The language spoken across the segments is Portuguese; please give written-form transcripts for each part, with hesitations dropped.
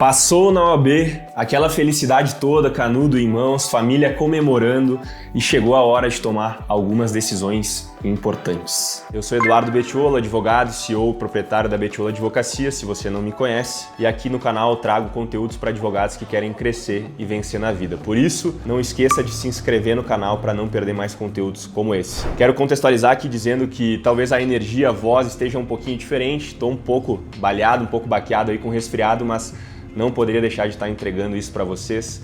Passou na OAB, aquela felicidade toda, canudo em mãos, família comemorando e chegou a hora de tomar algumas decisões importantes. Eu sou Eduardo Bettiolo, advogado, CEO, proprietário da Bettiolo Advocacia, se você não me conhece, e aqui no canal eu trago conteúdos para advogados que querem crescer e vencer na vida. Por isso, não esqueça de se inscrever no canal para não perder mais conteúdos como esse. Quero contextualizar aqui dizendo que talvez a energia, a voz esteja um pouquinho diferente, estou um pouco baleado, um pouco baqueado aí com resfriado, mas não poderia deixar de estar entregando isso para vocês.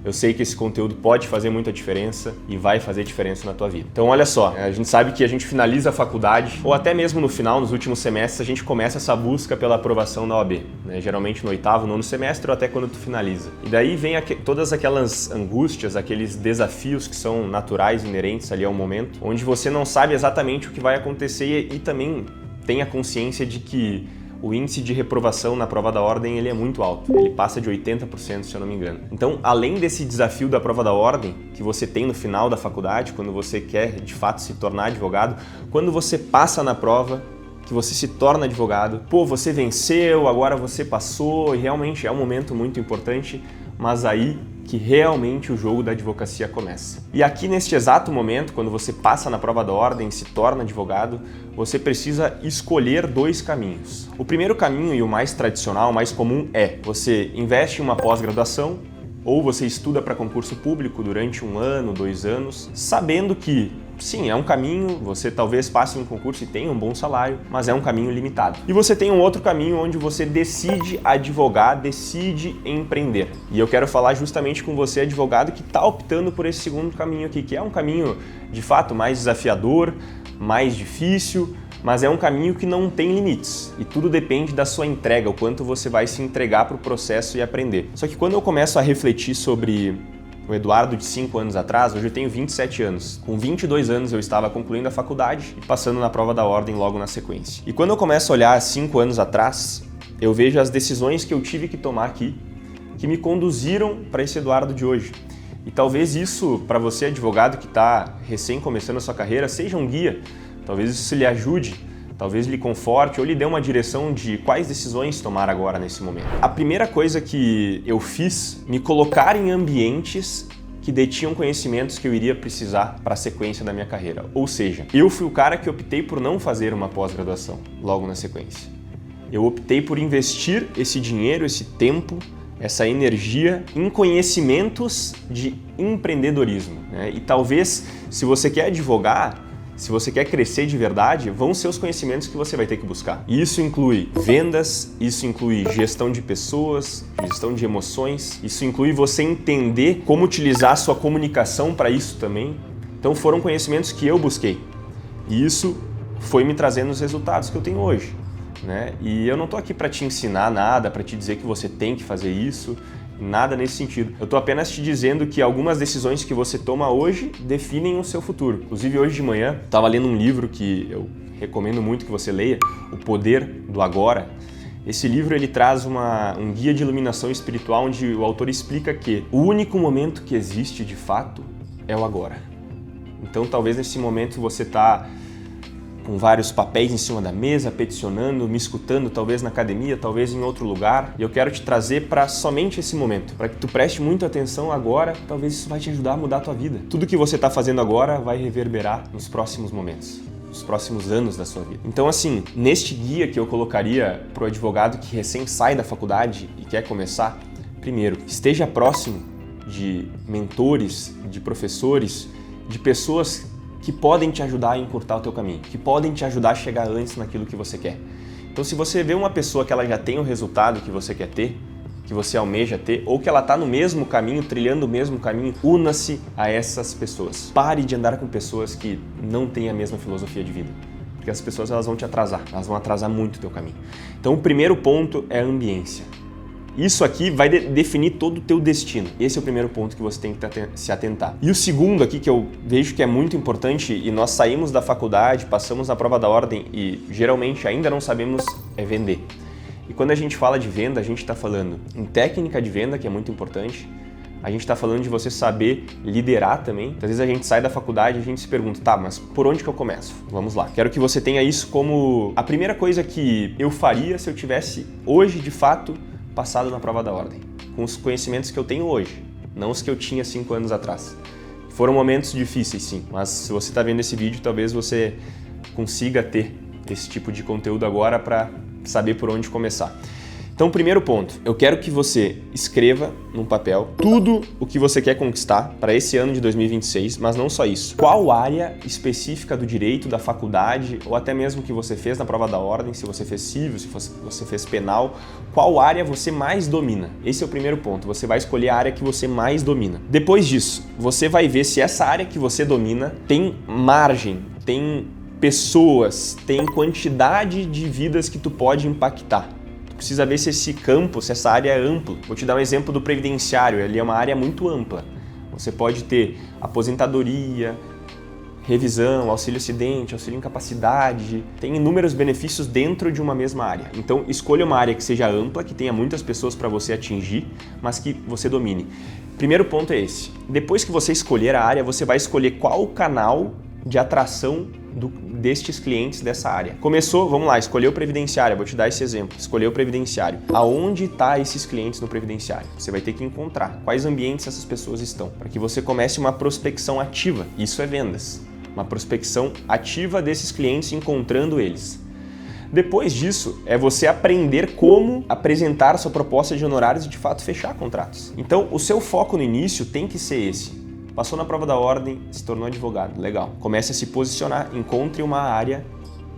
Eu sei que esse conteúdo pode fazer muita diferença e vai fazer diferença na tua vida. Então olha só, a gente sabe que a gente finaliza a faculdade, ou até mesmo no final, nos últimos semestres, a gente começa essa busca pela aprovação da OAB, né? Geralmente no oitavo, nono semestre ou até quando tu finaliza. E daí vem todas aquelas angústias, aqueles desafios que são naturais, inerentes ali ao momento, onde você não sabe exatamente o que vai acontecer e também tem a consciência de que o índice de reprovação na prova da ordem ele é muito alto, ele passa de 80%, se eu não me engano. Então, além desse desafio da prova da ordem, que você tem no final da faculdade, quando você quer de fato se tornar advogado, quando você passa na prova, que você se torna advogado, você venceu, agora você passou, e realmente é um momento muito importante, mas aí que realmente o jogo da advocacia começa. E aqui neste exato momento, quando você passa na prova da ordem e se torna advogado, você precisa escolher dois caminhos. O primeiro caminho e o mais tradicional, o mais comum é você investe em uma pós-graduação ou você estuda para concurso público durante 1 ano, 2 anos, sabendo que sim, é um caminho, você talvez passe em um concurso e tenha um bom salário, mas é um caminho limitado. E você tem um outro caminho onde você decide advogar, decide empreender. E eu quero falar justamente com você, advogado, que está optando por esse segundo caminho aqui, que é um caminho, de fato, mais desafiador, mais difícil, mas é um caminho que não tem limites. E tudo depende da sua entrega, o quanto você vai se entregar para o processo e aprender. Só que quando eu começo a refletir sobre o Eduardo de 5 anos atrás, hoje eu tenho 27 anos. Com 22 anos eu estava concluindo a faculdade e passando na prova da ordem logo na sequência. E quando eu começo a olhar 5 anos atrás, eu vejo as decisões que eu tive que tomar aqui, que me conduziram para esse Eduardo de hoje. E talvez isso, para você advogado que está recém começando a sua carreira, seja um guia. Talvez isso lhe ajude, talvez lhe conforte ou lhe dê uma direção de quais decisões tomar agora nesse momento. A primeira coisa que eu fiz, me colocar em ambientes que detinham conhecimentos que eu iria precisar para a sequência da minha carreira. Ou seja, eu fui o cara que optei por não fazer uma pós-graduação logo na sequência. Eu optei por investir esse dinheiro, esse tempo, essa energia em conhecimentos de empreendedorismo, né? E talvez, se você quer advogar, se você quer crescer de verdade, vão ser os conhecimentos que você vai ter que buscar. E isso inclui vendas, isso inclui gestão de pessoas, gestão de emoções, isso inclui você entender como utilizar a sua comunicação para isso também. Então foram conhecimentos que eu busquei. E isso foi me trazendo os resultados que eu tenho hoje, né? E eu não estou aqui para te ensinar nada, para te dizer que você tem que fazer isso, nada nesse sentido. Eu estou apenas te dizendo que algumas decisões que você toma hoje definem o seu futuro. Inclusive hoje de manhã, estava lendo um livro que eu recomendo muito que você leia, O Poder do Agora. Esse livro ele traz um guia de iluminação espiritual onde o autor explica que o único momento que existe de fato é o agora. Então talvez nesse momento você está com vários papéis em cima da mesa, peticionando, me escutando, talvez na academia, talvez em outro lugar. E eu quero te trazer para somente esse momento, para que tu preste muita atenção agora, talvez isso vai te ajudar a mudar a tua vida. Tudo que você está fazendo agora vai reverberar nos próximos momentos, nos próximos anos da sua vida. Então assim, neste guia que eu colocaria para o advogado que recém sai da faculdade e quer começar, primeiro, esteja próximo de mentores, de professores, de pessoas que podem te ajudar a encurtar o teu caminho, que podem te ajudar a chegar antes naquilo que você quer. Então, se você vê uma pessoa que ela já tem o resultado que você quer ter, que você almeja ter, ou que ela está no mesmo caminho, trilhando o mesmo caminho, una-se a essas pessoas. Pare de andar com pessoas que não têm a mesma filosofia de vida, porque as pessoas elas vão te atrasar, elas vão atrasar muito o teu caminho. Então, o primeiro ponto é a ambiência. Isso aqui vai definir todo o teu destino. Esse é o primeiro ponto que você tem que se atentar. E o segundo aqui, que eu vejo que é muito importante, e nós saímos da faculdade, passamos na prova da ordem e geralmente ainda não sabemos, é vender. E quando a gente fala de venda, a gente está falando em técnica de venda, que é muito importante. A gente está falando de você saber liderar também. Às vezes a gente sai da faculdade e a gente se pergunta, tá, mas por onde que eu começo? Vamos lá. Quero que você tenha isso como a primeira coisa que eu faria se eu tivesse hoje, de fato, passado na prova da ordem, com os conhecimentos que eu tenho hoje, não os que eu tinha 5 anos atrás. Foram momentos difíceis, sim, mas se você está vendo esse vídeo, talvez você consiga ter esse tipo de conteúdo agora para saber por onde começar. Então, primeiro ponto, eu quero que você escreva num papel tudo o que você quer conquistar para esse ano de 2026, mas não só isso. Qual área específica do direito, da faculdade, ou até mesmo que você fez na prova da ordem, se você fez civil, se você fez penal, qual área você mais domina? Esse é o primeiro ponto, você vai escolher a área que você mais domina. Depois disso, você vai ver se essa área que você domina tem margem, tem pessoas, tem quantidade de vidas que tu pode impactar. Precisa ver se esse campo, se essa área é ampla. Vou te dar um exemplo do previdenciário, ele é uma área muito ampla. Você pode ter aposentadoria, revisão, auxílio acidente, auxílio incapacidade, tem inúmeros benefícios dentro de uma mesma área. Então escolha uma área que seja ampla, que tenha muitas pessoas para você atingir, mas que você domine. Primeiro ponto é esse. Depois que você escolher a área, você vai escolher qual o canal de atração destes clientes dessa área. Começou, vamos lá, escolheu o previdenciário, vou te dar esse exemplo, escolheu o previdenciário. Aonde está esses clientes no previdenciário? Você vai ter que encontrar quais ambientes essas pessoas estão, para que você comece uma prospecção ativa, isso é vendas, uma prospecção ativa desses clientes encontrando eles. Depois disso, é você aprender como apresentar a sua proposta de honorários e de fato fechar contratos. Então, o seu foco no início tem que ser esse. Passou na prova da ordem, se tornou advogado, legal. Comece a se posicionar, encontre uma área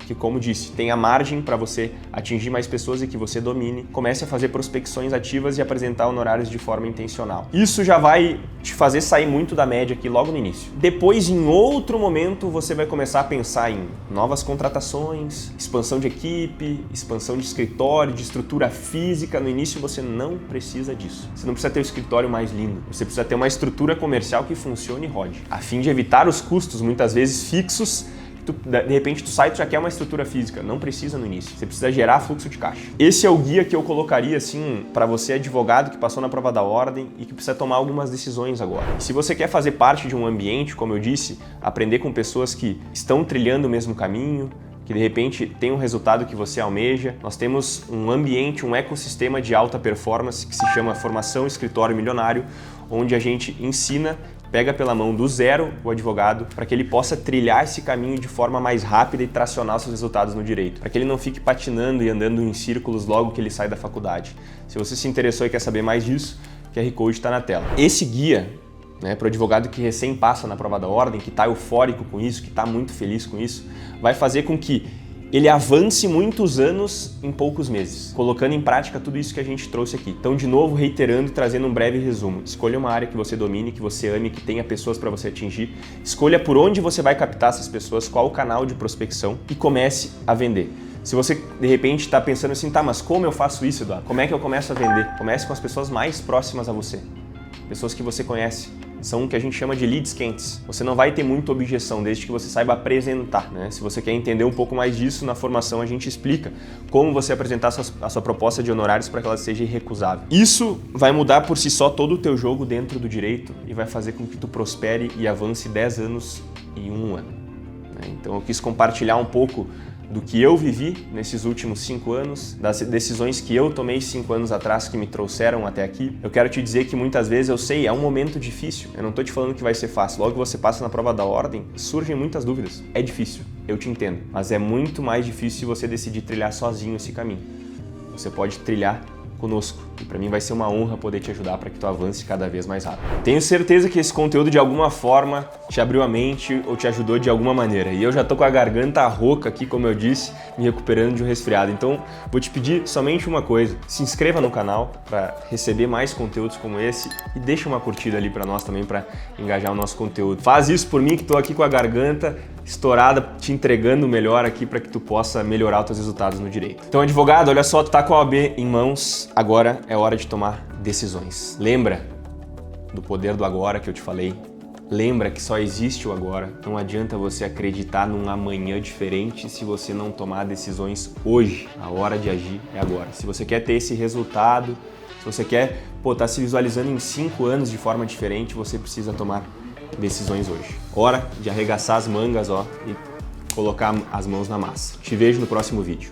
que, como disse, tenha margem para você atingir mais pessoas e que você domine. Comece a fazer prospecções ativas e apresentar honorários de forma intencional. Isso já vai te fazer sair muito da média aqui logo no início. Depois, em outro momento, você vai começar a pensar em novas contratações, expansão de equipe, expansão de escritório, de estrutura física. No início você não precisa disso. Você não precisa ter o escritório mais lindo. Você precisa ter uma estrutura comercial que funcione e rode. A fim de evitar os custos, muitas vezes fixos, de repente tu sai, tu já quer uma estrutura física, não precisa no início, você precisa gerar fluxo de caixa. Esse é o guia que eu colocaria assim para você advogado que passou na prova da ordem e que precisa tomar algumas decisões agora. E se você quer fazer parte de um ambiente, como eu disse, aprender com pessoas que estão trilhando o mesmo caminho, que de repente tem um resultado que você almeja, nós temos um ambiente, um ecossistema de alta performance que se chama Formação Escritório Milionário, onde a gente ensina, pega pela mão do zero o advogado para que ele possa trilhar esse caminho de forma mais rápida e tracionar seus resultados no direito, para que ele não fique patinando e andando em círculos logo que ele sai da faculdade. Se você se interessou e quer saber mais disso, o QR Code está na tela. Esse guia, para o advogado que recém passa na prova da ordem, que está eufórico com isso, que está muito feliz com isso, vai fazer com que ele avance muitos anos em poucos meses, colocando em prática tudo isso que a gente trouxe aqui. Então, de novo, reiterando e trazendo um breve resumo. Escolha uma área que você domine, que você ame, que tenha pessoas para você atingir. Escolha por onde você vai captar essas pessoas, qual o canal de prospecção e comece a vender. Se você, de repente, está pensando assim, tá, mas como eu faço isso, Eduardo? Como é que eu começo a vender? Comece com as pessoas mais próximas a você, pessoas que você conhece. São o que a gente chama de leads quentes. Você não vai ter muita objeção, desde que você saiba apresentar, né? Se você quer entender um pouco mais disso, na formação a gente explica como você apresentar a sua proposta de honorários para que ela seja irrecusável. Isso vai mudar por si só todo o teu jogo dentro do direito e vai fazer com que tu prospere e avance 10 anos em um ano. Então eu quis compartilhar um pouco do que eu vivi nesses últimos 5 anos, das decisões que eu tomei 5 anos atrás que me trouxeram até aqui. Eu quero te dizer que muitas vezes eu sei, é um momento difícil. Eu não estou te falando que vai ser fácil. Logo que você passa na prova da ordem, surgem muitas dúvidas. É difícil, eu te entendo. Mas é muito mais difícil se você decidir trilhar sozinho esse caminho. Você pode trilhar conosco. E para mim vai ser uma honra poder te ajudar para que tu avance cada vez mais rápido. Tenho certeza que esse conteúdo de alguma forma te abriu a mente ou te ajudou de alguma maneira. E eu já tô com a garganta rouca aqui, como eu disse, me recuperando de um resfriado. Então, vou te pedir somente uma coisa. Se inscreva no canal para receber mais conteúdos como esse e deixa uma curtida ali para nós também para engajar o nosso conteúdo. Faz isso por mim que tô aqui com a garganta estourada, te entregando o melhor aqui para que tu possa melhorar os teus resultados no direito. Então, advogado, olha só, tu tá com a OAB em mãos, agora é hora de tomar decisões. Lembra do poder do agora que eu te falei? Lembra que só existe o agora. Não adianta você acreditar num amanhã diferente se você não tomar decisões hoje. A hora de agir é agora. Se você quer ter esse resultado, se você quer tá se visualizando em 5 anos de forma diferente, você precisa tomar decisões hoje. Hora de arregaçar as mangas, e colocar as mãos na massa. Te vejo no próximo vídeo.